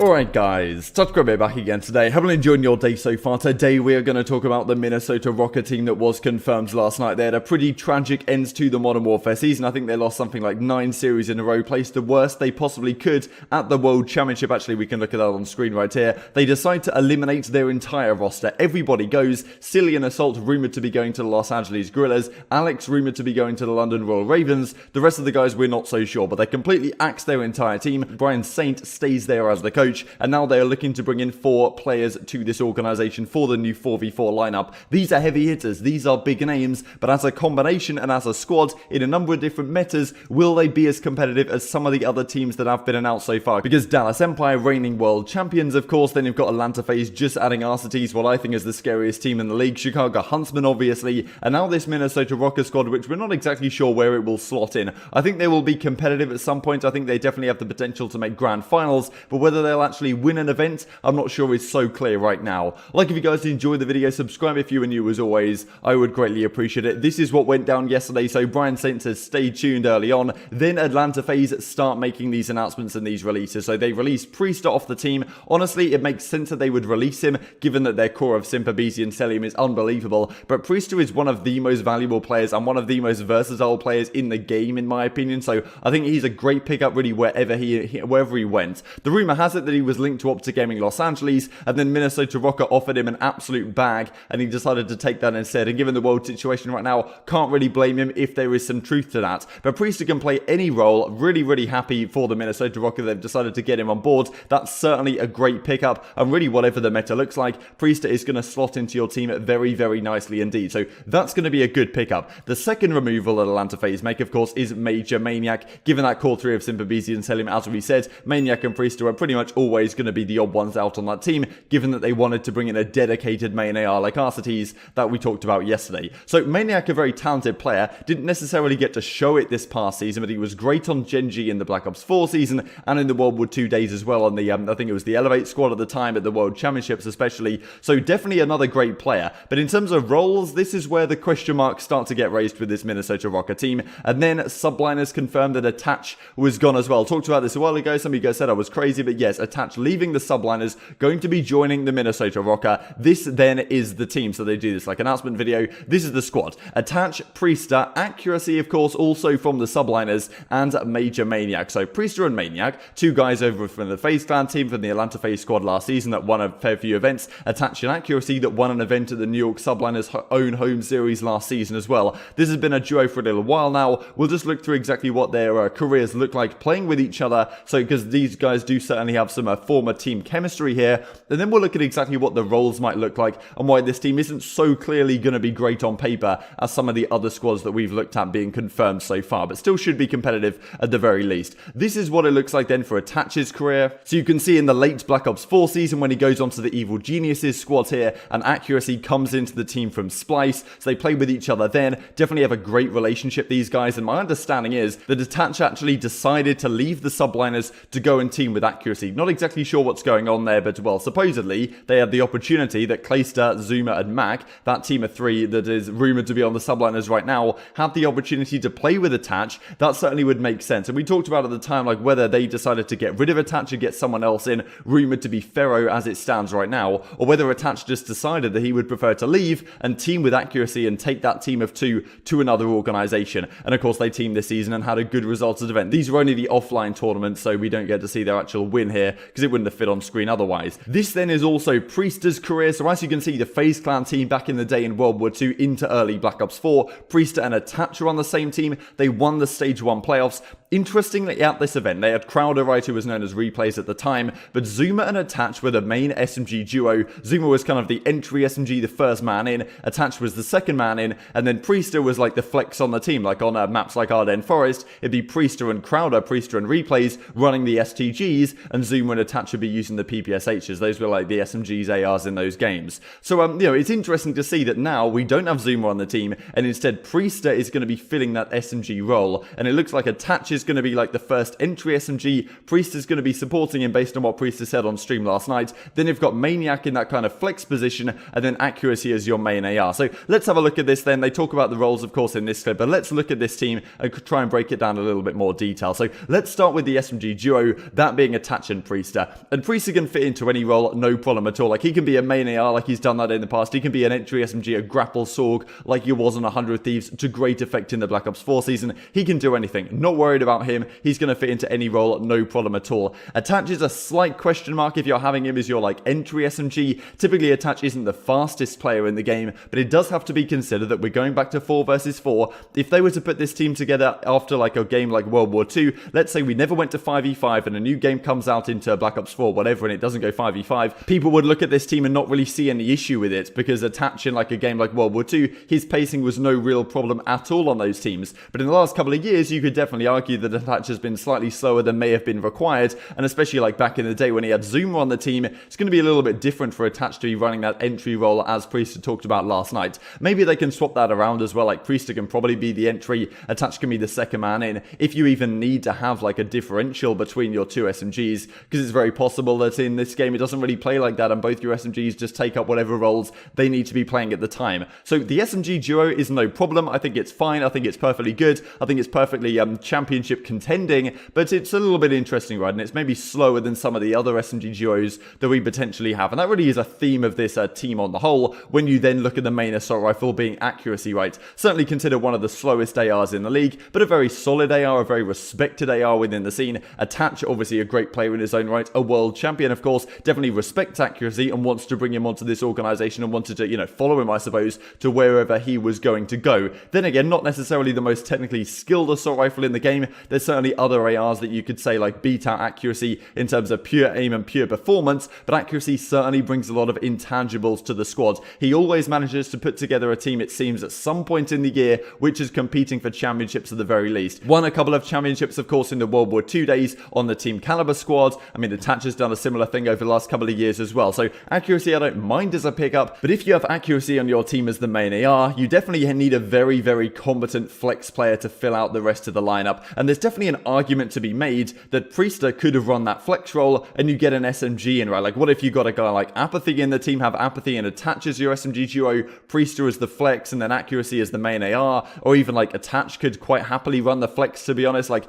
Alright guys, TouchGrabber back again today. Hope you're enjoying your day so far. Today we are going to talk about the Minnesota Rocket team that was confirmed last night. They had a pretty tragic end to the Modern Warfare season. I think they lost something like 9 series in a row, placed the worst they possibly could at the World Championship. Actually, we can look at that on screen right here. They decide to eliminate their entire roster. Everybody goes. Cillian Assault rumoured to be going to the Los Angeles Guerrillas. Alex rumoured to be going to the London Royal Ravens. The rest of the guys we're not so sure, but they completely axed their entire team. Brian Saint stays there as the coach. And now they are looking to bring in 4 players to this organisation for the new 4v4 lineup. These are heavy hitters, these are big names, but as a combination and as a squad in a number of different metas, will they be as competitive as some of the other teams that have been announced so far? Because Dallas Empire, reigning world champions, of course, then you've got Atlanta FaZe just adding Arcites, what I think is the scariest team in the league, Chicago Huntsmen obviously, and now this Minnesota Rocket squad, which we're not exactly sure where it will slot in. I think they will be competitive at some point. I think they definitely have the potential to make grand finals, but whether they'll actually win an event, I'm not sure is so clear right now. Like if you guys enjoyed the video, subscribe if you are new as always, I would greatly appreciate it. This is what went down yesterday, so Brian Saint says stay tuned early on, then Atlanta FaZe start making these announcements and these releases. So they released Priester off the team. Honestly, it makes sense that they would release him, given that their core of Simpa, BZ and Celium is unbelievable, but Priester is one of the most valuable players and one of the most versatile players in the game in my opinion, so I think he's a great pickup really wherever he went. The rumour has it that he was linked to OpTic Gaming Los Angeles, and then Minnesota Rocket offered him an absolute bag, and he decided to take that instead. And given the world situation right now, can't really blame him if there is some truth to that. But Priester can play any role. Really happy for the Minnesota Rocket. They've decided to get him on board. That's certainly a great pickup, and really whatever the meta looks like, Priester is going to slot into your team very nicely indeed. So that's going to be a good pickup. The second removal that Atlanta FaZe make, of course, is Major Maniac. Given that core 3 of Simpa, BZ and Celium, as we said, Maniac and Priester are pretty much always going to be the odd ones out on that team, given that they wanted to bring in a dedicated main AR like Arcites that we talked about yesterday. So Maniac, a very talented player, didn't necessarily get to show it this past season, but he was great on Gen G in the Black Ops 4 season and in the World War II days as well on the, I think it was the Elevate squad at the time at the World Championships especially, so definitely another great player. But in terms of roles, this is where the question marks start to get raised with this Minnesota Rocket team, and then Subliners confirmed that Attach was gone as well. Talked about this a while ago, some of you guys said I was crazy, but yes, Attach leaving the Subliners, going to be joining the Minnesota Rocket. This then is the team, so they do this like announcement video. This is the squad. Attach, Priester, Accuracy of course also from the Subliners, and Major Maniac. So Priester and Maniac, 2 guys over from the FaZe Clan team from the Atlanta FaZe squad last season that won a fair few events. Attach and Accuracy that won an event at the New York Subliners own home series last season as well. This has been a duo for a little while now. We'll just look through exactly what their careers look like playing with each other, so because these guys do certainly have some former team chemistry here, and then we'll look at exactly what the roles might look like and why this team isn't so clearly going to be great on paper as some of the other squads that we've looked at being confirmed so far, but still should be competitive at the very least. This is what it looks like then for Attach's career. So you can see in the late Black Ops 4 season when he goes onto the Evil Geniuses squad here, and Accuracy comes into the team from Splice, so they play with each other then, definitely have a great relationship these guys, and my understanding is that Attach actually decided to leave the Subliners to go and team with Accuracy. Not exactly sure what's going on there, but well, supposedly they had the opportunity that Clayster, Zuma and Mac, that team of 3 that is rumoured to be on the Subliners right now, had the opportunity to play with Attach. That certainly would make sense, and we talked about at the time like whether they decided to get rid of Attach and get someone else in, rumoured to be Pharaoh as it stands right now, or whether Attach just decided that he would prefer to leave and team with Accuracy and take that team of 2 to another organisation. And of course they teamed this season and had a good result at the event. These were only the offline tournaments, so we don't get to see their actual win here because it wouldn't have fit on screen otherwise. This then is also Priester's career, so as you can see, the FaZe Clan team back in the day in World War II into early Black Ops 4, Priester and Attach are on the same team. They won the Stage 1 playoffs. Interestingly, at this event, they had Crowder, right, who was known as Replays at the time, but Zuma and Attach were the main SMG duo. Zuma was kind of the entry SMG, the first man in, Attach was the second man in, and then Priester was like the flex on the team, like on maps like Ardennes Forest, it'd be Priester and Crowder, Priester and Replays running the STGs, and Zuma and Attach would be using the PPSHs. Those were like the SMGs, ARs in those games. So, you know, it's interesting to see that now we don't have Zuma on the team, and instead Priester is going to be filling that SMG role, and it looks like Attach is going to be like the first entry SMG. Priester's going to be supporting him based on what Priester said on stream last night. Then you've got Maniac in that kind of flex position, and then Accuracy as your main AR. So let's have a look at this then. They talk about the roles, of course, in this clip, but let's look at this team and try and break it down a little bit more detail. So let's start with the SMG duo, that being Attach and Clayster. And Clayster can fit into any role, no problem at all. Like, he can be a main AR like he's done that in the past. He can be an entry SMG, a grapple Sorg like he was on 100 Thieves to great effect in the Black Ops 4 season. He can do anything. Not worried about him. He's going to fit into any role, no problem at all. Attach is a slight question mark if you're having him as your like entry SMG. Typically, Attach isn't the fastest player in the game, but it does have to be considered that we're going back to 4 versus 4. If they were to put this team together after like a game like World War II, let's say we never went to 5v5 and a new game comes out into Black Ops 4, whatever, and it doesn't go 5v5, people would look at this team and not really see any issue with it, because Attach in like a game like World War II, his pacing was no real problem at all on those teams. But in the last couple of years, you could definitely argue that Attach has been slightly slower than may have been required, and especially like back in the day when he had Zoomer on the team, it's going to be a little bit different for Attach to be running that entry role as Priester talked about last night. Maybe they can swap that around as well, like Priester can probably be the entry, Attach can be the second man in, if you even need to have like a differential between your two SMGs, because it's very possible that in this game it doesn't really play like that and both your SMGs just take up whatever roles they need to be playing at the time. So the SMG duo is no problem. I think it's fine. I think it's perfectly good. I think it's perfectly championship contending, but it's a little bit interesting, right? And it's maybe slower than some of the other SMG duos that we potentially have. And that really is a theme of this team on the whole, when you then look at the main assault rifle being accuracy, right? Certainly considered one of the slowest ARs in the league, but a very solid AR, a very respected AR within the scene. Attach, obviously a great player in his own right, a world champion, of course, definitely respects accuracy and wants to bring him onto this organization and wanted to, follow him, I suppose, to wherever he was going to go. Then again, not necessarily the most technically skilled assault rifle in the game. There's certainly other ARs that you could say like beat out accuracy in terms of pure aim and pure performance, but accuracy certainly brings a lot of intangibles to the squad. He always manages to put together a team, it seems, at some point in the year, which is competing for championships at the very least. Won a couple of championships, of course, in the World War II days on the Team Caliber squad. I mean, Attach has done a similar thing over the last couple of years as well. So accuracy I don't mind as a pickup, but if you have accuracy on your team as the main AR, you definitely need a very, very competent flex player to fill out the rest of the lineup. And there's definitely an argument to be made that Priester could have run that flex role and you get an SMG in, right? Like, what if you got a guy like Apathy in the team, have Apathy and attaches your SMG duo, Priester as the flex and then accuracy as the main AR, or even like Attach could quite happily run the flex, to be honest. Like,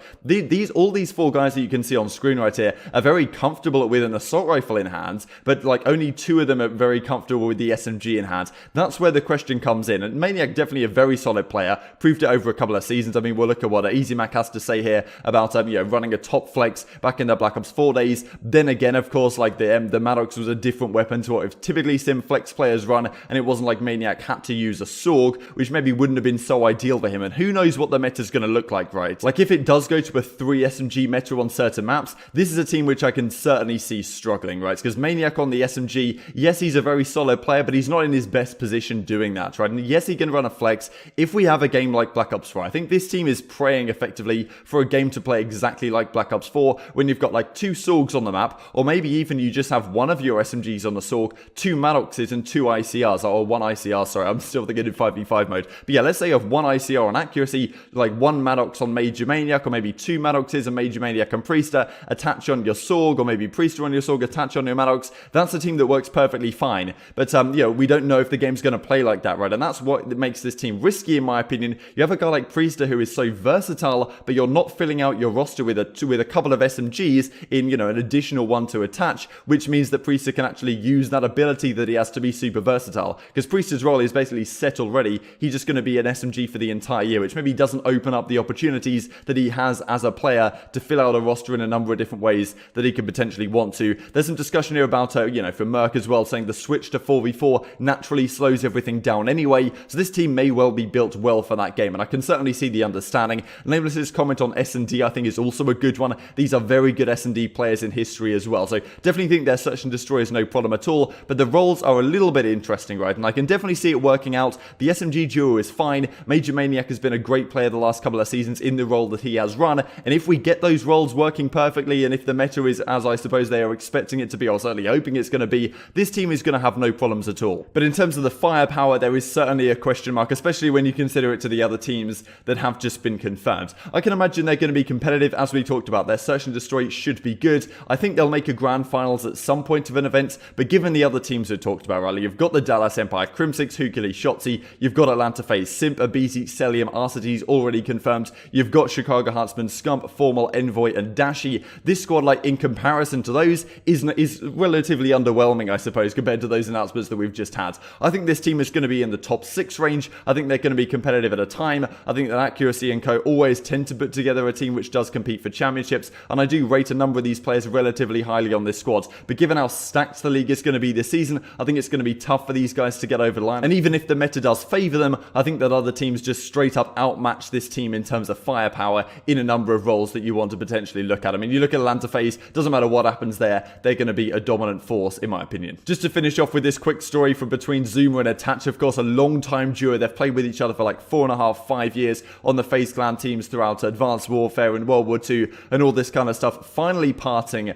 all these 4 guys that you can see on screen right here are very comfortable with an assault rifle in hand, but like only 2 of them are very comfortable with the SMG in hand. That's where the question comes in. And Maniac, definitely a very solid player, proved it over a couple of seasons. I mean, we'll look at what Easy Mac has to say here about running a top flex back in the Black Ops 4 days. Then again, of course, like the Maddox was a different weapon to what we've typically seen flex players run, and it wasn't like Maniac had to use a Sorg, which maybe wouldn't have been so ideal for him. And who knows what the meta's going to look like, right? Like, if it does go to a 3 SMG meta on certain maps, this is a team which I can certainly see struggling, right? Because Maniac on the SMG, yes, he's a very solid player, but he's not in his best position doing that, right? And yes, he can run a flex. If we have a game like Black Ops 4, I think this team is praying effectively for a game to play exactly like Black Ops 4, when you've got like 2 Sorgs on the map, or maybe even you just have one of your SMGs on the Sorg, 2 Maddoxes and 2 ICRs, or 1 ICR, sorry, I'm still thinking in 5v5 mode. But yeah, let's say you have 1 ICR on accuracy, like 1 Maddox on Major Maniac, or maybe 2 Maddoxes and Major Maniac and Priester, attach on your Sorg, or maybe Priester on your Sorg, attach on your Maddox. That's a team that works perfectly fine. But we don't know if the game's going to play like that, right? And that's what makes this team risky, in my opinion. You have a guy like Priester who is so versatile, but you're not filling out your roster with a couple of SMGs in, an additional one to attach, which means that Priester can actually use that ability that he has to be super versatile. Because Priester's role is basically set already. He's just going to be an SMG for the entire year, which maybe doesn't open up the opportunities that he has as a player to fill out a roster in a number of different ways that he could potentially want to. There's some discussion here about, for Merk as well, saying the switch to 4v4 naturally slows everything down anyway, so this team may well be built well for that game, and I can certainly see the understanding. Nameless's comment on S&D I think is also a good one. These are very good S&D players in history as well, so definitely think their search and destroy is no problem at all, but the roles are a little bit interesting, right? And I can definitely see it working out. The SMG duo is fine. Major Maniac has been a great player the last couple of seasons in the role that he has run, and if we get those roles working perfectly, and if the meta is as I suppose they are expecting it to be, or certainly hoping it's going to be, this team is going to have no problems at all. But in terms of the firepower, there is certainly a question mark, especially when you consider it to the other teams that have just been confirmed. I can imagine they're going to be competitive, as we talked about. Their search and destroy should be good. I think they'll make a grand finals at some point of an event, but given the other teams we talked about, Riley, you've got the Dallas Empire, Crimsix, Hukuli, Shotzi, you've got Atlanta FaZe, Simp, Abizi, Celium, Arcides already confirmed, you've got Chicago Huntsman, Scump, Formal, Envoy, and Dashy. This squad, like, in comparison to those is relatively underwhelming, I suppose, compared to those announcements that we've just had. I think this team is going to be in the top 6 range. I think they're going to be competitive at a time. I think that Accuracy and Co always tend to put together a team which does compete for championships, and I do rate a number of these players relatively highly on this squad. But given how stacked the league is going to be this season, I think it's going to be tough for these guys to get over the line. And even if the meta does favour them, I think that other teams just straight up outmatch this team in terms of firepower in a number of roles that you want to potentially look at. I mean, you look at Atlanta FaZe, doesn't matter what happens there, they're going to be a dominant force, in my opinion. Just to finish off with this quick story from between Zuma and Attach, of course, a long-time duo. They've played with each other for like 4.5, 5 years on the FaZe Clan teams throughout Advanced Warfare and World War II and all this kind of stuff. Finally parting,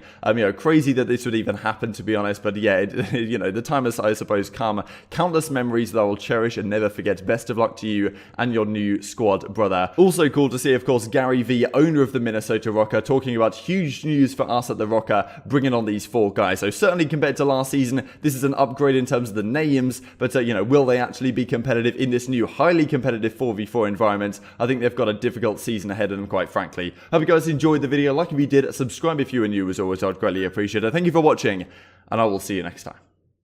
crazy that this would even happen, to be honest, but yeah, the time has, I suppose, come. Countless memories that I will cherish and never forget. Best of luck to you and your new squad, brother. Also cool to see, of course, Gary V, owner of the Minnesota Rocker, talking about huge news for us at the Rocker, bringing on these 4 guys. So certainly compared to last season, this is an upgrade in terms of the names, but will they actually be competitive in this new highly competitive 4v4 environment? I think they've got a difficult season ahead of them, quite frankly. Hope you guys enjoyed the video. Like if you did, subscribe if you are new, as always, I'd greatly appreciate it. Thank you for watching, and I will see you next time.